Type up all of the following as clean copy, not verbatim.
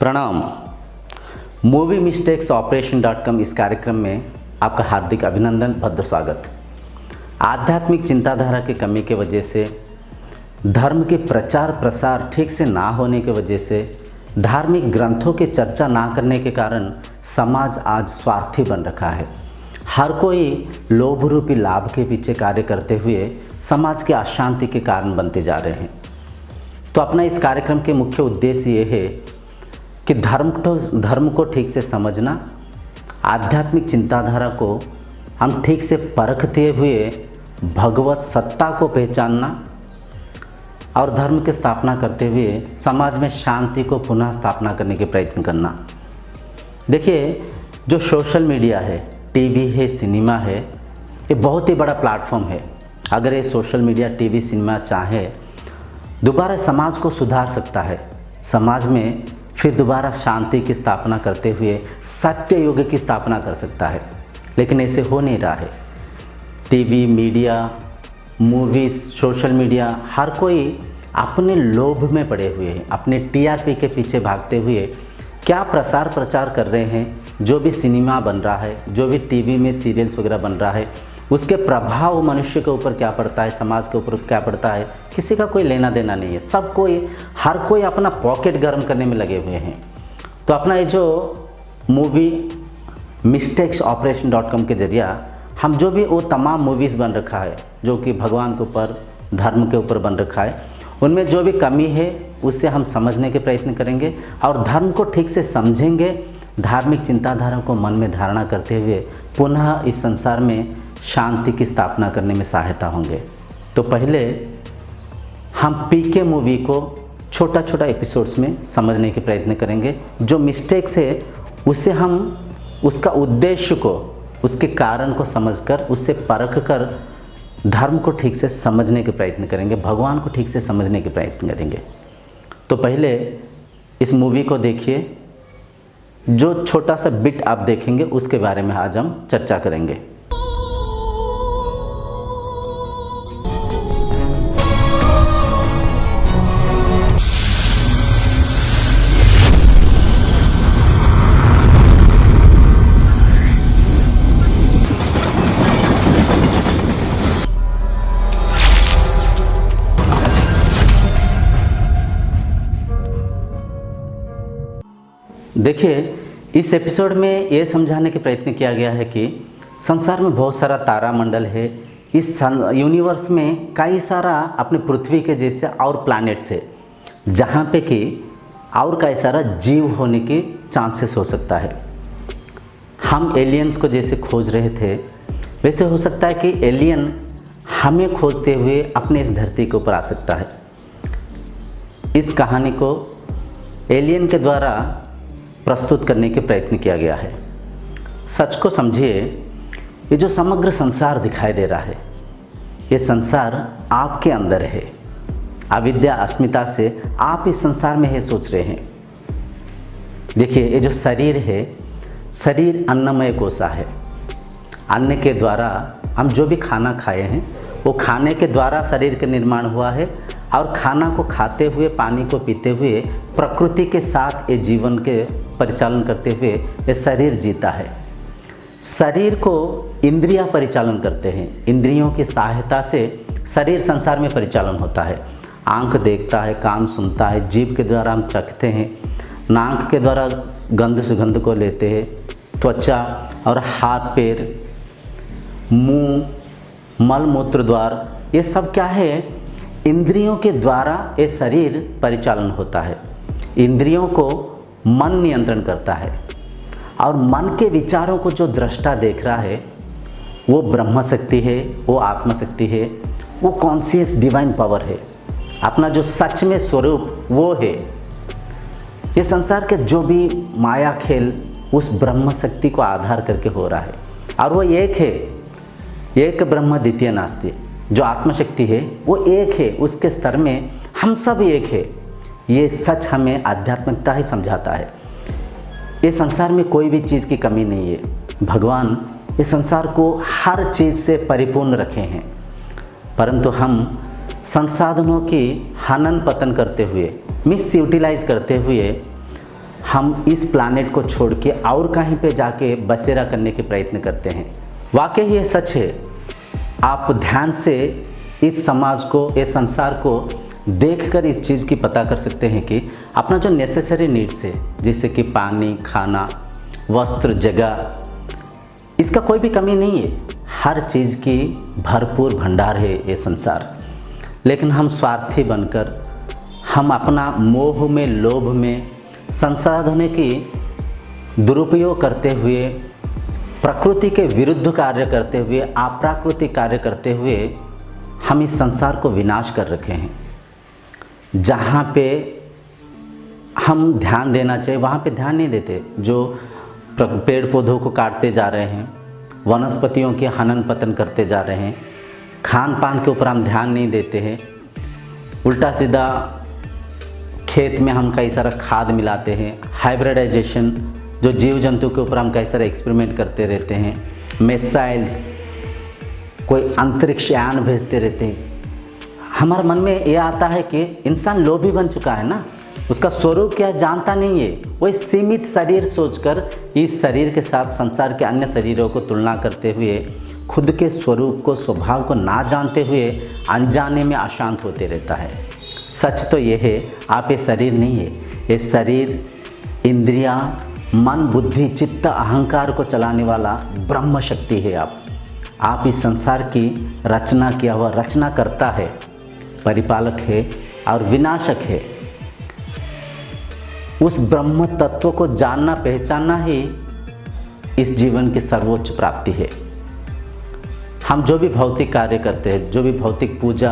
प्रणाम। Movie mistakes ऑपरेशन.com इस कार्यक्रम में आपका हार्दिक अभिनंदन, भद्र स्वागत। आध्यात्मिक चिंताधारा की कमी की वजह से, धर्म के प्रचार प्रसार ठीक से ना होने की वजह से, धार्मिक ग्रंथों की चर्चा ना करने के कारण समाज आज स्वार्थी बन रखा है। हर कोई लोभ रूपी लाभ के पीछे कार्य करते हुए समाज के अशांति के कारण बनते जा रहे हैं। तो अपना इस कार्यक्रम के मुख्य उद्देश्य ये है कि धर्म को ठीक से समझना, आध्यात्मिक चिंताधारा को हम ठीक से परखते हुए भगवत सत्ता को पहचानना और धर्म की स्थापना करते हुए समाज में शांति को पुनः स्थापना करने के प्रयत्न करना। देखिए, जो सोशल मीडिया है, टीवी है, सिनेमा है, ये बहुत ही बड़ा प्लेटफॉर्म है। अगर ये सोशल मीडिया, टीवी, सिनेमा चाहे दोबारा समाज को सुधार सकता है, समाज में फिर दोबारा शांति की स्थापना करते हुए सत्य युग की स्थापना कर सकता है, लेकिन ऐसे हो नहीं रहा है। TV, media, movies, social media, हर कोई अपने लोभ में पड़े हुए हैं, अपने टीआरपी के पीछे भागते हुए क्या प्रचार कर रहे हैं। जो भी सिनेमा बन रहा है, जो भी टीवी में सीरियल्स वगैरह बन रहा है, उसके प्रभाव मनुष्य के ऊपर क्या पड़ता है, समाज के ऊपर क्या पड़ता है, किसी का कोई लेना देना नहीं है। सब कोई, हर कोई अपना पॉकेट गर्म करने में लगे हुए हैं। तो अपना ये जो मूवी मिस्टेक्स ऑपरेशन.com के जरिए हम जो भी वो तमाम मूवीज़ बन रखा है जो कि भगवान के ऊपर, धर्म के ऊपर बन रखा है, उनमें जो भी कमी है उससे हम समझने के प्रयत्न करेंगे और धर्म को ठीक से समझेंगे, धार्मिक चिंताधारा को मन में धारणा करते हुए पुनः इस संसार में शांति की स्थापना करने में सहायता होंगे। तो पहले हम पीके मूवी को छोटा छोटा एपिसोड्स में समझने के प्रयत्न करेंगे। जो मिस्टेक्स है उससे हम उसका उद्देश्य को, उसके कारण को समझकर, उससे परख कर धर्म को ठीक से समझने के प्रयत्न करेंगे, भगवान को ठीक से समझने के प्रयत्न करेंगे। तो पहले इस मूवी को देखिए। जो छोटा सा बिट आप देखेंगे उसके बारे में आज हम चर्चा करेंगे। देखिए, इस एपिसोड में ये समझाने के प्रयत्न किया गया है कि संसार में बहुत सारा तारामंडल है। इस यूनिवर्स में कई सारा अपने पृथ्वी के जैसे और प्लैनेट्स है जहाँ पे कि और कई सारा जीव होने के चांसेस हो सकता है। हम एलियंस को जैसे खोज रहे थे, वैसे हो सकता है कि एलियन हमें खोजते हुए अपने इस धरती के ऊपर आ सकता है। इस कहानी को एलियन के द्वारा प्रस्तुत करने के प्रयत्न किया गया है। सच को समझिए, ये जो समग्र संसार दिखाई दे रहा है, ये संसार आपके अंदर है। अविद्या, अस्मिता से आप इस संसार में है सोच रहे हैं। देखिए, ये जो शरीर है, शरीर अन्नमय कोशा है। अन्न के द्वारा हम जो भी खाना खाए हैं, वो खाने के द्वारा शरीर का निर्माण हुआ है और खाना को खाते हुए, पानी को पीते हुए, प्रकृति के साथ ये जीवन के परिचालन करते हुए ये शरीर जीता है। शरीर को इंद्रियां परिचालन करते हैं। इंद्रियों की सहायता से शरीर संसार में परिचालन होता है। आंख देखता है, कान सुनता है, जीभ के द्वारा हम चखते हैं, नाक के द्वारा गंध सुगंध को लेते हैं, त्वचा और हाथ पैर, मुंह, मल मूत्र द्वार, ये सब क्या है, इंद्रियों के द्वारा ये शरीर परिचालन होता है। इंद्रियों को मन नियंत्रण करता है और मन के विचारों को जो दृष्टा देख रहा है वो ब्रह्म शक्ति है, वो आत्मा शक्ति है, वो कॉन्शियस डिवाइन पावर है, अपना जो सच में स्वरूप वो है। ये संसार के जो भी माया खेल उस ब्रह्म शक्ति को आधार करके हो रहा है और वो एक है, एक ब्रह्म द्वितीय नास्ति। जो आत्मशक्ति है वो एक है, उसके स्तर में हम सब एक है। ये सच हमें आध्यात्मिकता ही समझाता है। ये संसार में कोई भी चीज़ की कमी नहीं है। भगवान इस संसार को हर चीज़ से परिपूर्ण रखे हैं, परंतु हम संसाधनों की हनन पतन करते हुए, मिस यूटिलाइज करते हुए हम इस प्लानेट को छोड़ के और कहीं पे जाके बसेरा करने के प्रयत्न करते हैं। वाकई ये सच है। आप ध्यान से इस समाज को, इस संसार को देखकर इस चीज़ की पता कर सकते हैं कि अपना जो नेसेसरी नीड्स है, जैसे कि पानी, खाना, वस्त्र, जगह, इसका कोई भी कमी नहीं है। हर चीज़ की भरपूर भंडार है ये संसार। लेकिन हम स्वार्थी बनकर, हम अपना मोह में, लोभ में, संसाधनों की दुरुपयोग करते हुए, प्रकृति के विरुद्ध कार्य करते हुए, अप्राकृतिक कार्य करते हुए हम इस संसार को विनाश कर रखे हैं। जहाँ पे हम ध्यान देना चाहिए वहाँ पे ध्यान नहीं देते। जो पेड़ पौधों को काटते जा रहे हैं, वनस्पतियों के हनन पतन करते जा रहे हैं, खान पान के ऊपर हम ध्यान नहीं देते हैं, उल्टा सीधा खेत में हम कई सारा खाद मिलाते हैं, हाइब्रिडाइजेशन, जो जीव जंतु के ऊपर हम कई सारे एक्सपेरिमेंट करते रहते हैं, मिसाइल्स, कोई अंतरिक्ष यान भेजते रहते हैं। हमारे मन में ये आता है कि इंसान लोभी बन चुका है ना, उसका स्वरूप क्या जानता नहीं है। वो इस सीमित शरीर सोचकर इस शरीर के साथ संसार के अन्य शरीरों को तुलना करते हुए, खुद के स्वरूप को, स्वभाव को ना जानते हुए अनजाने में अशांत होते रहता है। सच तो ये है, आप ये शरीर नहीं है। ये शरीर, इंद्रियां, मन, बुद्धि, चित्त, अहंकार को चलाने वाला ब्रह्म शक्ति है। आप इस संसार की रचना किया हुआ रचना करता है, परिपालक है और विनाशक है। उस ब्रह्म तत्व को जानना, पहचानना ही इस जीवन की सर्वोच्च प्राप्ति है। हम जो भी भौतिक कार्य करते हैं, जो भी भौतिक पूजा,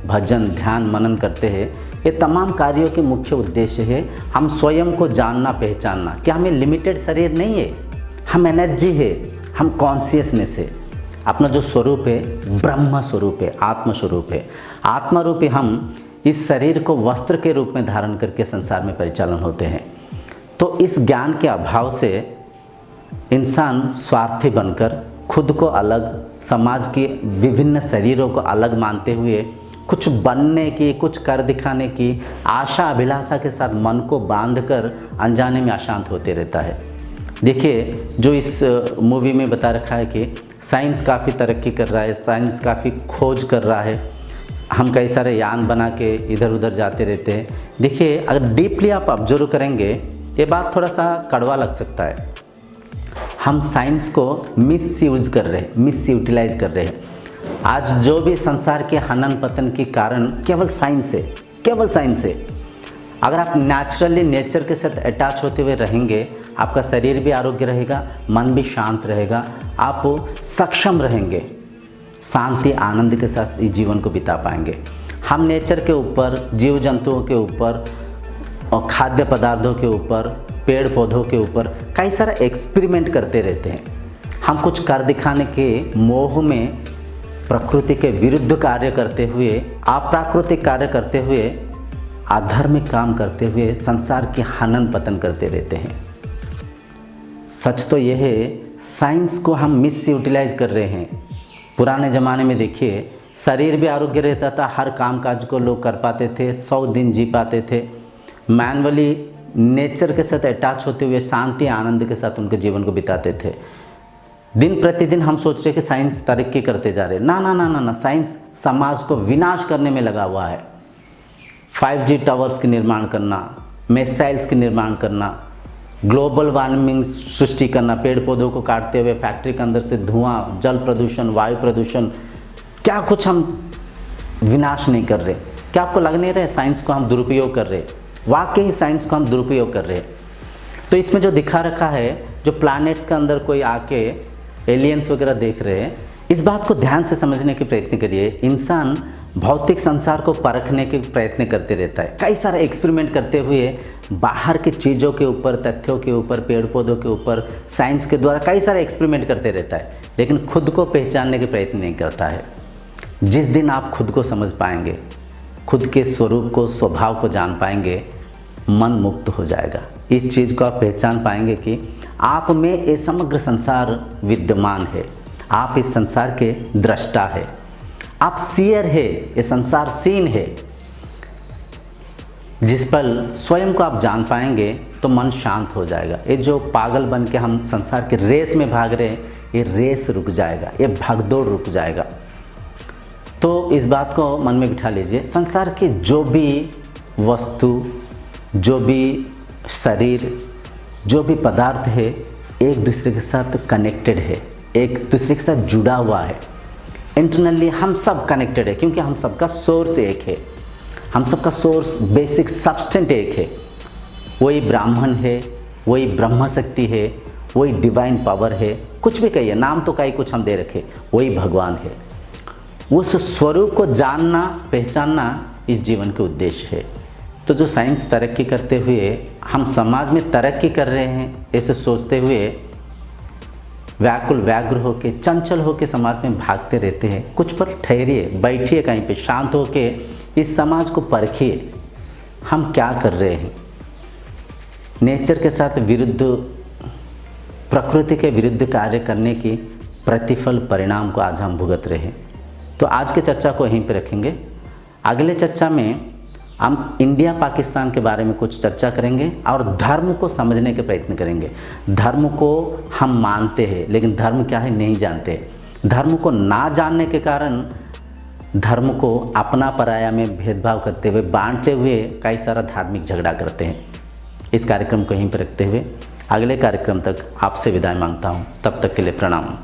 भजन, ध्यान, मनन करते हैं, ये तमाम कार्यों के मुख्य उद्देश्य है हम स्वयं को जानना, पहचानना कि हमें लिमिटेड शरीर नहीं है, हम एनर्जी है, हम कॉन्शियसनेस है। अपना जो स्वरूप है ब्रह्म स्वरूप है, आत्म स्वरूप है। आत्मा रूपी हम इस शरीर को वस्त्र के रूप में धारण करके संसार में परिचालन होते हैं। तो इस ज्ञान के अभाव से इंसान स्वार्थी बनकर खुद को अलग, समाज के विभिन्न शरीरों को अलग मानते हुए कुछ बनने की, कुछ कर दिखाने की आशा अभिलाषा के साथ मन को बांधकर अनजाने में अशांत होते रहता है। देखिए, जो इस मूवी में बता रखा है कि साइंस काफ़ी तरक्की कर रहा है, साइंस काफ़ी खोज कर रहा है, हम कई सारे यान बना के इधर उधर जाते रहते हैं। देखिए, अगर डीपली आप ऑब्जर्व करेंगे, ये बात थोड़ा सा कड़वा लग सकता है। हम साइंस को मिसयूज कर रहे हैं, मिसयूटिलाइज कर रहे हैं। आज जो भी संसार के हनन पतन के कारण केवल साइंस है, केवल साइंस है। अगर आप नेचुरली नेचर के साथ अटैच होते हुए रहेंगे, आपका शरीर भी आरोग्य रहेगा, मन भी शांत रहेगा, आप सक्षम रहेंगे, शांति आनंद के साथ इस जीवन को बिता पाएंगे। हम नेचर के ऊपर, जीव जंतुओं के ऊपर और खाद्य पदार्थों के ऊपर, पेड़ पौधों के ऊपर कई सारा एक्सपेरिमेंट करते रहते हैं। हम कुछ कर दिखाने के मोह में प्रकृति के विरुद्ध कार्य करते हुए, अप्राकृतिक कार्य करते हुए, आधार्मिक काम करते हुए संसार के हनन पतन करते रहते हैं। सच तो यह है, साइंस को हम मिस यूटिलाइज कर रहे हैं। पुराने ज़माने में देखिए, शरीर भी आरोग्य रहता था, हर काम काज को लोग कर पाते थे, 100 दिन जी पाते थे। मैनुअली नेचर के साथ अटैच होते हुए शांति आनंद के साथ उनके जीवन को बिताते थे। दिन प्रतिदिन हम सोच रहे कि साइंस तरक्की करते जा रहे हैं। ना ना ना ना ना, साइंस समाज को विनाश करने में लगा हुआ है। 5G टावर्स के निर्माण करना, मिसाइल्स के निर्माण करना, ग्लोबल वार्मिंग सृष्टि करना, पेड़ पौधों को काटते हुए फैक्ट्री के अंदर से धुआं, जल प्रदूषण, वायु प्रदूषण, क्या कुछ हम विनाश नहीं कर रहे। क्या आपको लग नहीं रहा है साइंस को हम दुरुपयोग कर रहे? वाकई ही साइंस को हम दुरुपयोग कर रहे हैं। तो इसमें जो दिखा रखा है, जो प्लैनेट्स के अंदर कोई आके एलियंस वगैरह देख रहे हैं, इस बात को ध्यान से समझने के प्रयत्न करिए। इंसान भौतिक संसार को परखने के प्रयत्न करते रहता है, कई सारे एक्सपेरिमेंट करते हुए बाहर की चीज़ों के ऊपर, तथ्यों के ऊपर, पेड़ पौधों के ऊपर, साइंस के द्वारा कई सारे एक्सपेरिमेंट करते रहता है, लेकिन खुद को पहचानने के प्रयत्न नहीं करता है। जिस दिन आप खुद को समझ पाएंगे, खुद के स्वरूप को, स्वभाव को जान पाएंगे, मन मुक्त हो जाएगा। इस चीज़ को आप पहचान पाएंगे कि आप में ये समग्र संसार विद्यमान है, आप इस संसार के दृष्टा है, आप सीयर है, ये संसार सीन है। जिस पल स्वयं को आप जान पाएंगे तो मन शांत हो जाएगा। ये जो पागल बन के हम संसार के रेस में भाग रहे हैं, ये रेस रुक जाएगा, ये भागदौड़ रुक जाएगा। तो इस बात को मन में बिठा लीजिए, संसार के जो भी वस्तु, जो भी शरीर, जो भी पदार्थ है, एक दूसरे के साथ कनेक्टेड है, एक दूसरे के साथ जुड़ा हुआ है। इंटरनली हम सब कनेक्टेड है, क्योंकि हम सबका सोर्स एक है, हम सबका सोर्स बेसिक सब्सटेंट एक है। वही ब्राह्मण है, वही ब्रह्म शक्ति है, वही डिवाइन पावर है, कुछ भी कहिए, नाम तो कई कुछ हम दे रखे, वही भगवान है। उस स्वरूप को जानना, पहचानना इस जीवन के उद्देश्य है। तो जो साइंस तरक्की करते हुए हम समाज में तरक्की कर रहे हैं, ऐसे सोचते हुए व्याकुल व्याग्र होके, चंचल होके समाज में भागते रहते हैं। कुछ पल ठहरिए, बैठिए कहीं पे, शांत होके इस समाज को परखिए, हम क्या कर रहे हैं। नेचर के साथ विरुद्ध, प्रकृति के विरुद्ध कार्य करने की प्रतिफल परिणाम को आज हम भुगत रहे हैं। तो आज के चर्चा को यहीं पे रखेंगे। अगले चर्चा में हम इंडिया पाकिस्तान के बारे में कुछ चर्चा करेंगे और धर्म को समझने के प्रयत्न करेंगे। धर्म को हम मानते हैं, लेकिन धर्म क्या है नहीं जानते। धर्म को ना जानने के कारण धर्म को अपना पराया में भेदभाव करते हुए, बांटते हुए कई सारा धार्मिक झगड़ा करते हैं। इस कार्यक्रम को यहीं पर रखते हुए अगले कार्यक्रम तक आपसे विदाई मांगता हूँ। तब तक के लिए प्रणाम।